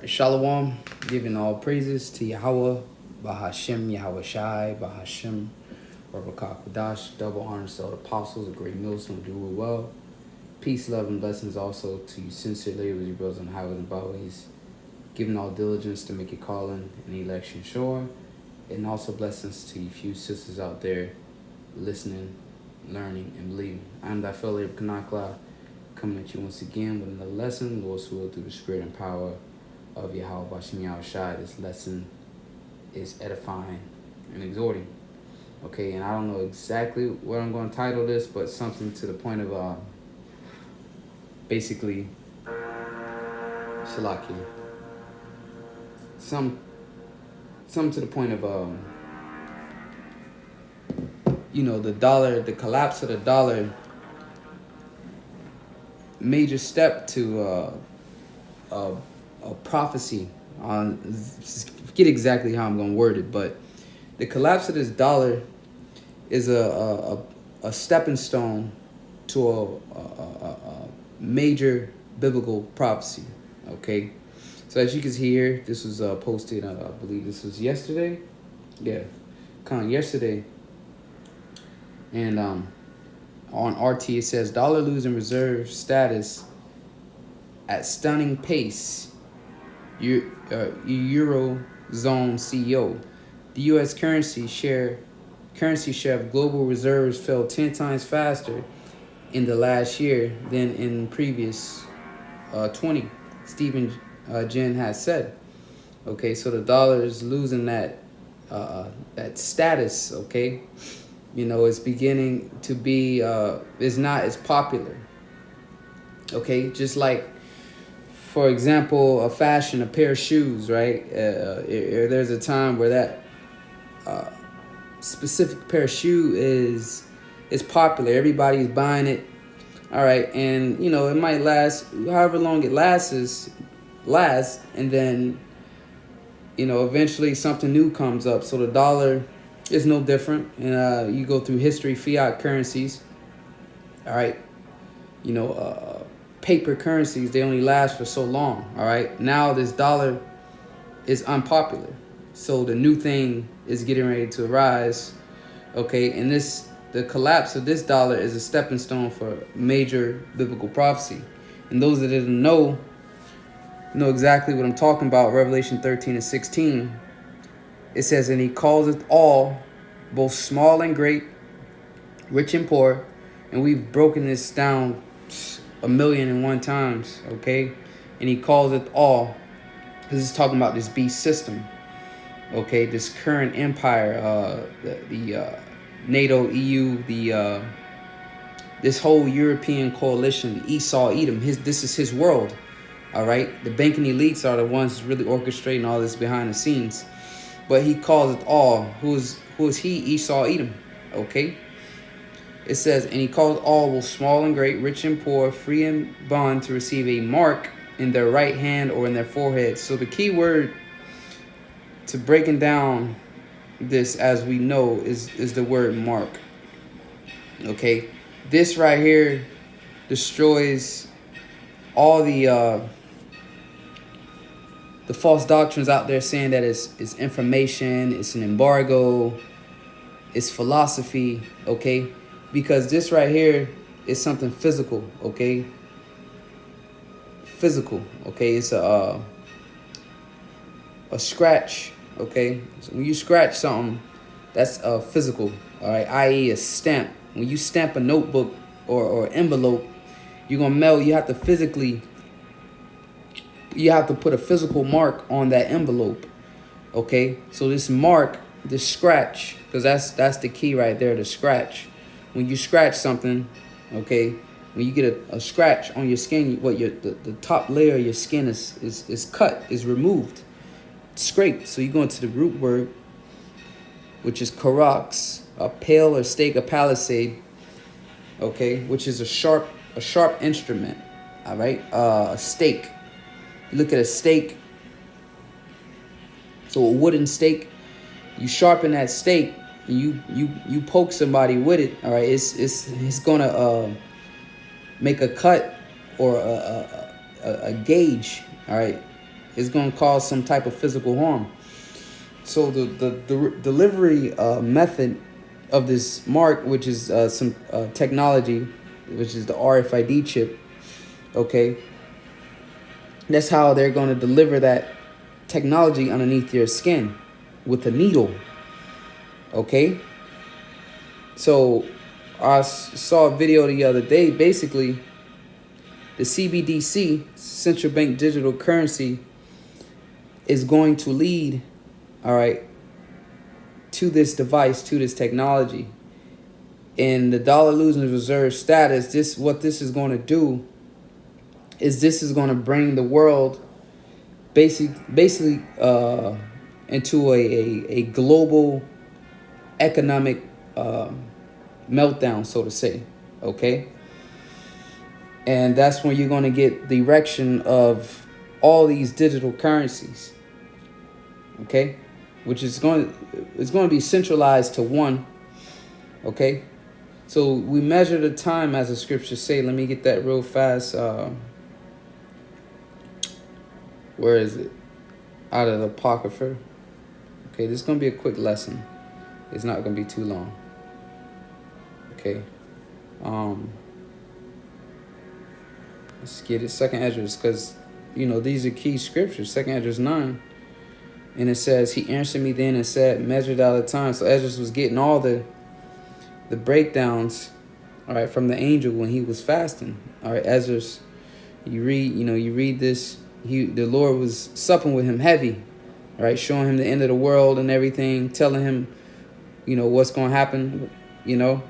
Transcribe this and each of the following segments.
Shalom, giving all praises to Yahweh, Bahashem, Yahweh Shai, Bahashem, Rabakah Kodash, double honors to all the apostles, a great millstone, do it well. Peace, love, and blessings also to you sincere laborers, your brothers on the highways and byways, giving all diligence to make your calling and election sure, and also blessings to you few sisters out there listening, learning, and believing. I'm thy fellow Kanakla, coming at you once again with another lesson, Lord's will, through the spirit and power of Yahweh Bashem Yahweh Shai. This lesson is edifying and exhorting. Okay, and I don't know exactly what I'm going to title this, but something to the point of basically Shalaki. Some to the point of the dollar, the collapse of the dollar, major step to a prophecy on, forget exactly how I'm going to word it, but the collapse of this dollar is a stepping stone to a major biblical prophecy. Okay, so as you can see here, this was posted, I believe this was yesterday. Yeah, kind of yesterday. And on RT it says, dollar losing reserve status at stunning pace. Eurozone CEO. The U.S. currency share of global reserves fell 10 times faster in the last year than in previous 20. Stephen Jen has said. Okay, so the dollar is losing that status. Okay, it's beginning to be is not as popular. Okay, just like, for example, a pair of shoes, right? There's a time where that specific pair of shoe is popular. Everybody's buying it. All right, and it might last however long it lasts, and then eventually something new comes up. So the dollar is no different. And you go through history, fiat currencies. All right, paper currencies, they only last for so long. All right, now this dollar is unpopular, so the new thing is getting ready to arise. Okay, and the collapse of this dollar is a stepping stone for major biblical prophecy. And those that didn't know exactly what I'm talking about. Revelation 13 and 16, it says, and he calls it all, both small and great, rich and poor. And we've broken this down 1,000,001 times, okay? And he calls it all. This is talking about this beast system, okay? This current empire, the NATO, EU, this whole European coalition, Esau, Edom. This is his world, all right? The banking elites are the ones really orchestrating all this behind the scenes. But he calls it all. Who is he? Esau, Edom, okay? It says, and he called all, both small and great, rich and poor, free and bond, to receive a mark in their right hand or in their forehead. So the key word to breaking down this, as we know, is the word mark. Okay, this right here destroys all the false doctrines out there saying that it's information, it's an embargo, it's philosophy. Okay. Because this right here is something physical, okay? Physical, okay? It's a scratch, okay? So when you scratch something, that's physical, all right? I.e. a stamp. When you stamp a notebook or envelope, you're gonna mail. You have to put a physical mark on that envelope, okay? So this mark, this scratch, because that's the key right there, the scratch. When you scratch something, okay, when you get a scratch on your skin, the top layer of your skin is cut, is removed, scraped. So you go into the root word, which is karax, a pale or stake, a palisade, okay, which is a sharp instrument, all right, a stake. You look at a stake, so a wooden stake, you sharpen that stake, you poke somebody with it, all right, it's gonna make a cut or a gauge, all right, It's going to cause some type of physical harm. So the delivery method of this mark, which is some technology, which is the RFID chip, okay, that's how they're going to deliver that technology underneath your skin with a needle, okay? So I saw a video the other day. Basically, the CBDC, central bank digital currency, is going to lead, all right, to this device, to this technology. And the dollar losing reserve status, what this is going to do is this is going to bring the world basically into a global economic meltdown, so to say, okay? And that's when you're going to get the erection of all these digital currencies, okay? Which is going to be centralized to one, okay? So we measure the time, as the scriptures say. Let me get that real fast. Where is it? Out of the Apocrypha. Okay, this is going to be a quick lesson. It's not going to be too long. Okay. Let's get it. 2nd Esdras, because, you know, these are key scriptures. 2nd Esdras 9. And it says, he answered me then and said, measured out the time. So Esdras was getting all the breakdowns, all right, from the angel when he was fasting. All right, Esdras, you read this. The Lord was supping with him heavy, all right, showing him the end of the world and everything, telling him, you know, what's going to happen, you know.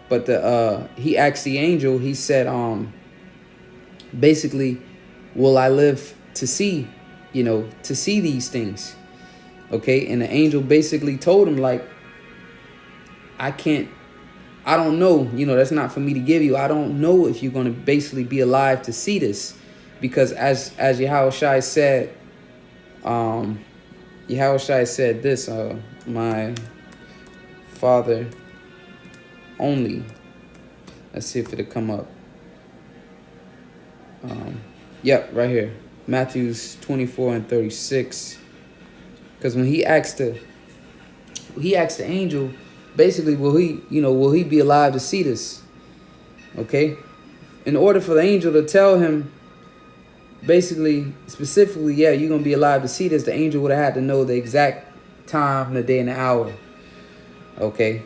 But he asked the angel, he said, basically, will I live to see, to see these things? Okay. And the angel basically told him, like, I don't know, that's not for me to give you. I don't know if you're going to basically be alive to see this, because as Yahushua said, Yahushua said this, my Father only. Let's see if it'll come up. Yep, right here. Matthews 24:36. Because when he asked the angel, basically, will he be alive to see this? Okay. In order for the angel to tell him, basically, specifically, yeah, you're going to be alive to see this, the angel would have had to know the exact time, the day, and the hour. Okay.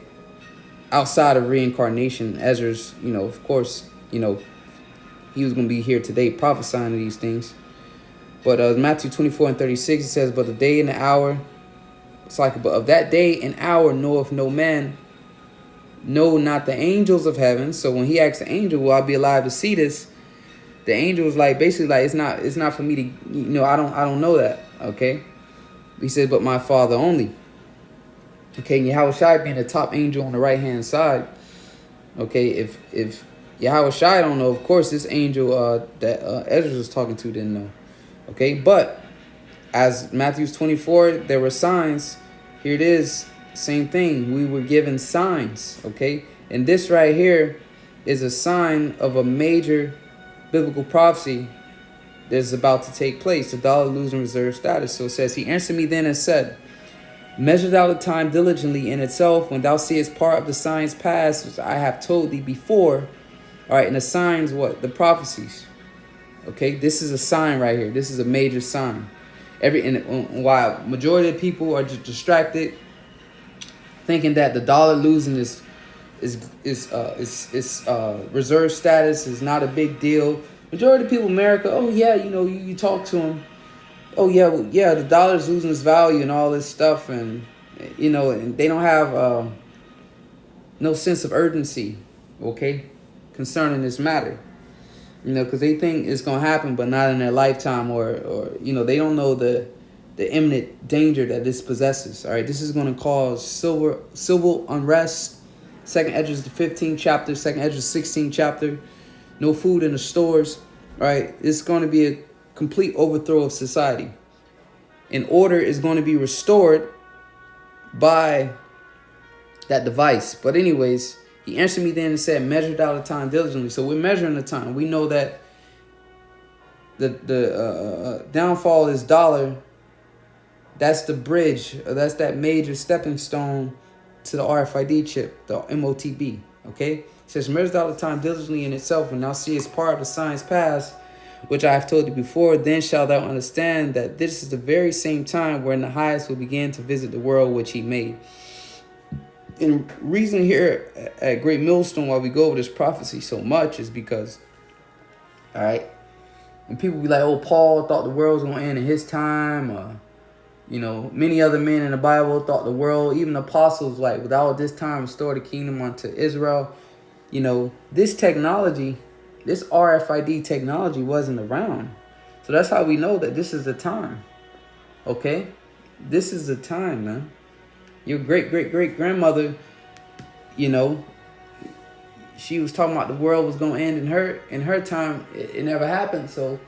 Outside of reincarnation, Ezra's, of course, he was going to be here today prophesying these things. But Matthew 24:36, it says, but the day and the hour, it's like, but of that day and hour knoweth no man, no, not the angels of heaven. So when he asked the angel, will I be alive to see this? The angel was like, basically, like, it's not for me to, I don't know that. Okay. He said, but my Father only. Okay. And Yahushua being the top angel on the right hand side. Okay. If Yahushua don't know, of course, this angel that Ezra was talking to didn't know. Okay. But as Matthew 24, there were signs. Here it is. Same thing. We were given signs. Okay. And this right here is a sign of a major biblical prophecy that's about to take place. The dollar losing reserve status. So it says, he answered me then and said, measure thou the time diligently in itself, when thou seest part of the signs past, which I have told thee before. All right. And the signs, what? The prophecies. Okay. This is a sign right here. This is a major sign. While majority of people are just distracted, thinking that the dollar losing is reserve status is not a big deal. Majority of people in America, oh yeah, you talk to them, oh yeah, well, yeah, the dollar's losing its value and all this stuff, and and they don't have no sense of urgency, okay, concerning this matter, because they think it's gonna happen, but not in their lifetime, or they don't know the imminent danger that this possesses. All right, this is going to cause civil unrest. 2nd Esdras, the 15th chapter, 2nd Esdras, 16th chapter. No food in the stores. Right, it's going to be a complete overthrow of society. And order is going to be restored by that device. But anyways, he answered me then and said, measure thou the time diligently. So we're measuring the time. We know that the downfall of this dollar, that's the bridge, or that's that major stepping stone to the RFID chip, the MOTB. Okay, it says measures dollar time diligently in itself, and thou seest part of the science past, which I have told you before. Then shalt thou understand that this is the very same time wherein the highest will begin to visit the world which he made. And reason here at Great Millstone why we go over this prophecy so much is because, all right, and people be like, oh, Paul thought the world was going to end in his time. Many other men in the Bible thought the world, even apostles, like, without this time, restore the kingdom unto Israel. This technology, this RFID technology wasn't around. So that's how we know that this is the time. Okay? This is the time, man. Your great-great-great-grandmother, she was talking about the world was going to end in her time. It never happened. So,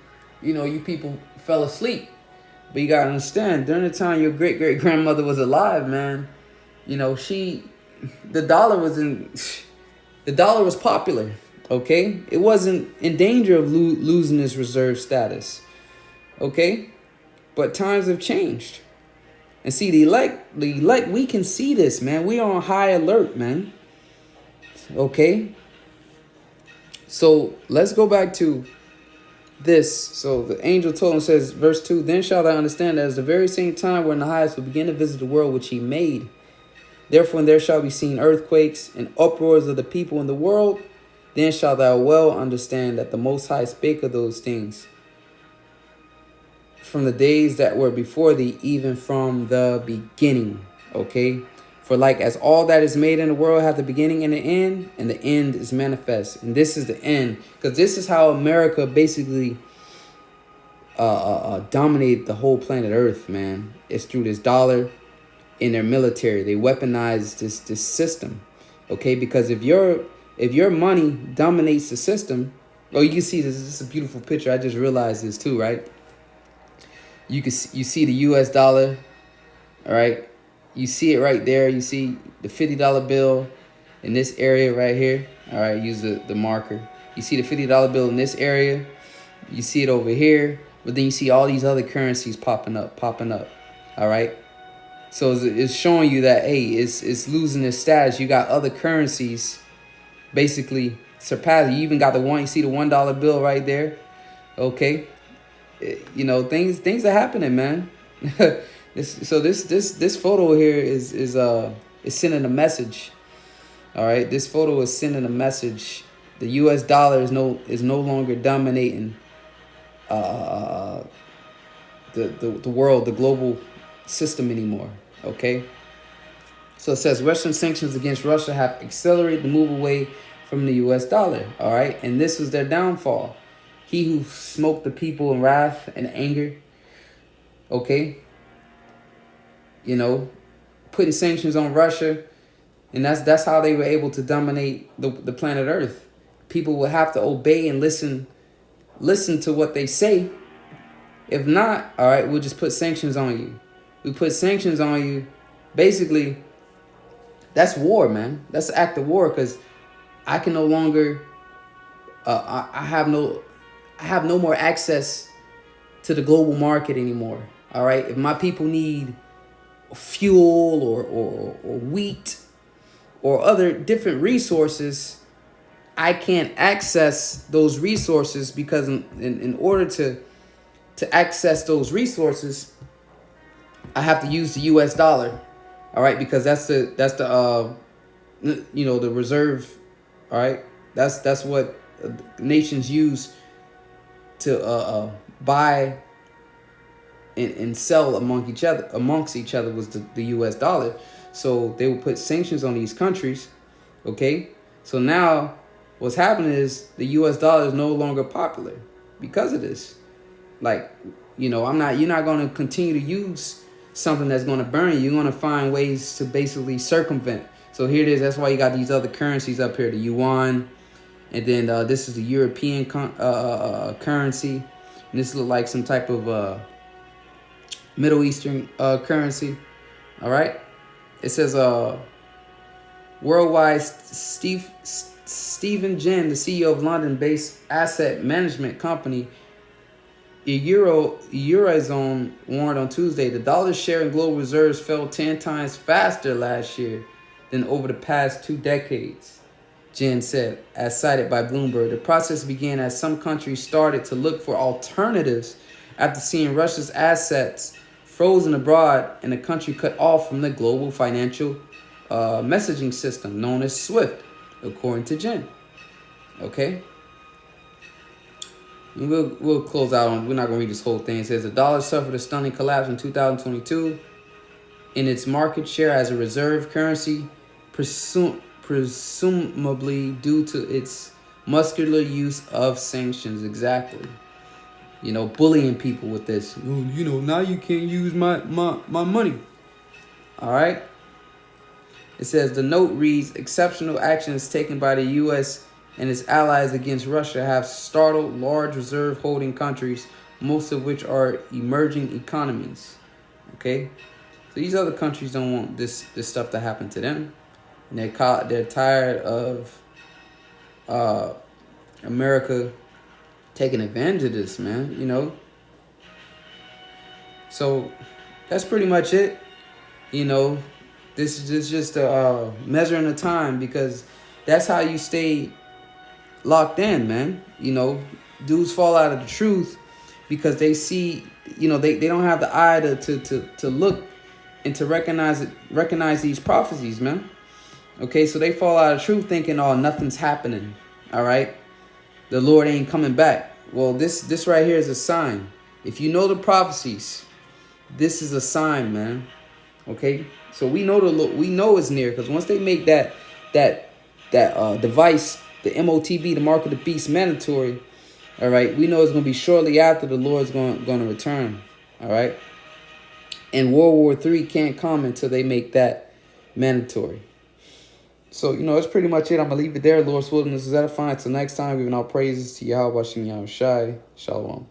you people fell asleep. But you got to understand, during the time your great-great-grandmother was alive, man, the dollar was popular, okay? It wasn't in danger of losing its reserve status, okay? But times have changed. And see, the elect, we can see this, man. We are on high alert, man. Okay? So let's go back to this. So the angel told him, says, verse 2, then shall thou understand that at the very same time when the highest will begin to visit the world which he made. Therefore, there shall be seen earthquakes and uproars of the people in the world. Then shalt thou well understand that the Most High spake of those things from the days that were before thee, even from the beginning. Okay? For like as all that is made in the world hath a beginning and an end is manifest. And this is the end. Because this is how America basically dominated the whole planet Earth, man. It's through this dollar in their military. They weaponize this system. Okay? Because if your money dominates the system, you can see this is a beautiful picture. I just realized this too, right? You see the US dollar, all right? You see it right there. You see the $50 bill in this area right here. All right, use the marker. You see the $50 bill in this area. You see it over here. But then you see all these other currencies popping up. All right? So it's showing you that, hey, it's losing its status. You got other currencies basically surpassing. You even got you see the $1 bill right there. Okay? Things are happening, man. This photo here is sending a message. All right, this photo is sending a message. The U.S. dollar is no longer dominating the world, the global system anymore. Okay. So it says Western sanctions against Russia have accelerated the move away from the U.S. dollar. All right, and this was their downfall. He who smoked the people in wrath and anger. Okay. Putting sanctions on Russia, and that's how they were able to dominate the planet Earth. People will have to obey and listen to what they say. If not, all right, we'll just put sanctions on you. We put sanctions on you. Basically, that's war, man. That's an act of war, because I can no longer. I have no more access to the global market anymore. All right, if my people need fuel or wheat or other different resources, I can't access those resources, because in order to access those resources, I have to use the U.S. dollar. All right, because that's the the reserve. All right, that's what nations use to buy and sell amongst each other was the U.S. dollar. So they would put sanctions on these countries. Okay, so now what's happening is the U.S. dollar is no longer popular because of this. Like, you're not going to continue to use something that's going to burn you. You're going to find ways to basically circumvent. So here it is. That's why you got these other currencies up here, the yuan, and then this is the European currency, and this looks like some type of Middle Eastern currency. All right, it says worldwide. Stephen Jen, the CEO of London-based asset management company Eurozone warned on Tuesday the dollar's share in global reserves fell 10 times faster last year than over the past 2 decades, Jen said, as cited by Bloomberg. The process began as some countries started to look for alternatives after seeing Russia's assets frozen abroad and the country cut off from the global financial messaging system known as SWIFT, according to Jen. Okay? And we'll close out on, we're not going to read this whole thing. It says the dollar suffered a stunning collapse in 2022 in its market share as a reserve currency, presumably due to its muscular use of sanctions. Exactly. You know, bullying people with this. You know, now you can't use my money. All right. It says the note reads, exceptional actions taken by the U.S. and its allies against Russia have startled large reserve holding countries, most of which are emerging economies. Okay. So these other countries don't want this stuff to happen to them. And they're tired of America taking advantage of this, man, you know. So that's pretty much it. You know, this is just a measuring the time, because that's how you stay locked in, man. You know, dudes fall out of the truth because they see, you know, they don't have the eye to look and to recognize these prophecies, man. Okay, so they fall out of truth thinking, oh, nothing's happening. All right, the Lord ain't coming back. Well, this right here is a sign. If you know the prophecies, this is a sign, man. Okay, so we know it's near, because once they make that device, the MOTB, the mark of the beast, mandatory, all right, we know it's going to be shortly after the Lord's going to return. All right, and World War III can't come until they make that mandatory. So, you know, that's pretty much it. I'm going to leave it there. Lord's willing, this is edifying. Until next time, giving all praises to Yahweh Shem Yahushai. Shalom.